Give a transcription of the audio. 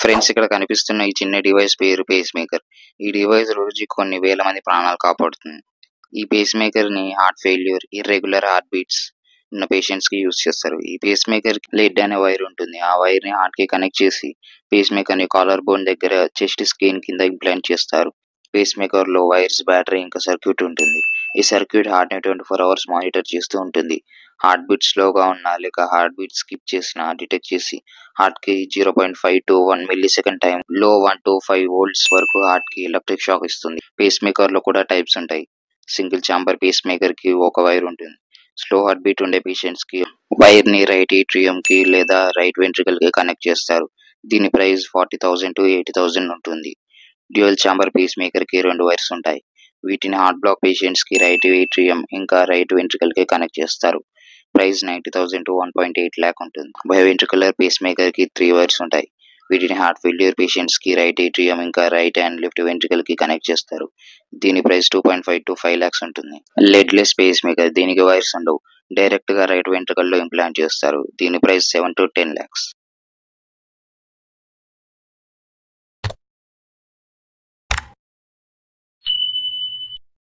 Friends ఇక్కడ కనిపిస్తున్న ఈ చిన్న డివైస్ పేరు పేస్ మేకర్. ఈ డివైస్ రోజుకి కొన్ని వేల మంది ప్రాణాలు కాపాడుతుంది. ఈ పేస్ మేకర్ ని heart failure, irregular heart beats ఉన్న పేషెంట్స్ కి యూస్ చేస్తారు. ఈ పేస్ మేకర్ కి లెడ్ అనే వైర్ ఉంటుంది. ఆ వైర్ ని హార్ట్ కి కనెక్ట్ చేసి పేస్ మేకర్ ని కాలర్ బోన్ దగ్గర చెస్ట్ స్క్రీన్ కింద ఇంప్లాంట్ చేస్తారు. పేస్ మేకర్ లో వైర్స్, బ్యాటరీ ఇంకా సర్క్యూట్ ఉంటుంది. ఈ సర్క్యూట్ హార్ట్ ని 24 అవర్స్ మానిటర్ చేస్తూ ఉంటుంది. హార్ట్ బీట్ స్లోగా ఉన్నా లేక హార్ట్ బీట్ స్కిప్ చేసినా డిటెక్ట్ చేసి హార్ట్ కి 0.5 to 1 మిల్లీ సెకండ్ టైం లో 1 to 5 వోల్ట్స్ వరకు హార్ట్ కి ఎలక్ట్రిక్ షాక్ ఇస్తుంది. పేస్ మేకర్ లో కూడా టైప్స్ ఉంటాయి. సింగిల్ ఛాంబర్ పేస్ మేకర్ కి ఒక వైర్ ఉంటుంది. స్లో హార్ట్ బీట్ ఉండే పేషెంట్స్ కి వైర్ ని రైట్ ఏట్రియం కి లేదా రైట్ వెంట్రికల్ కి కనెక్ట్ చేస్తారు. దీని ప్రైస్ 40,000 to 80,000 ఉంటుంది. డ్యూయల్ ఛాంబర్ పేస్ మేకర్ కి 2 వైర్స్ ఉంటాయి. వీటిని హార్ట్ బ్లాక్ పేషెంట్స్ కి రైట్ ఏట్రియం ఇంకా రైట్ వెంట్రికల్ కి కనెక్ట్ చేస్తారు. ప్రైస్ 90,000 to 1.8 lakh ఉంటుంది. బయోవెంట్రికులర్ పేస్ మేకర్ కి 3 వైర్స్ ఉంటాయి. వీటిని హార్ట్ ఫెయిల్యూర్ పేషెంట్స్ కి రైట్ ఏట్రియం ఇంకా రైట్ అండ్ లెఫ్ట్ వెంట్రికల్ కి కనెక్ట్ చేస్తారు. దీని ప్రైస్ 2.5 to 5 lakhs ఉంటుంది. లెడ్లెస్ పేస్ మేకర్, దీనికి వైర్స్ ఉండవు. డైరెక్ట్ గా రైట్ వెంట్రికల్ లో ఇంప్లాంట్ చేస్తారు. దీని ప్రైస్ 7 to 10 lakhs.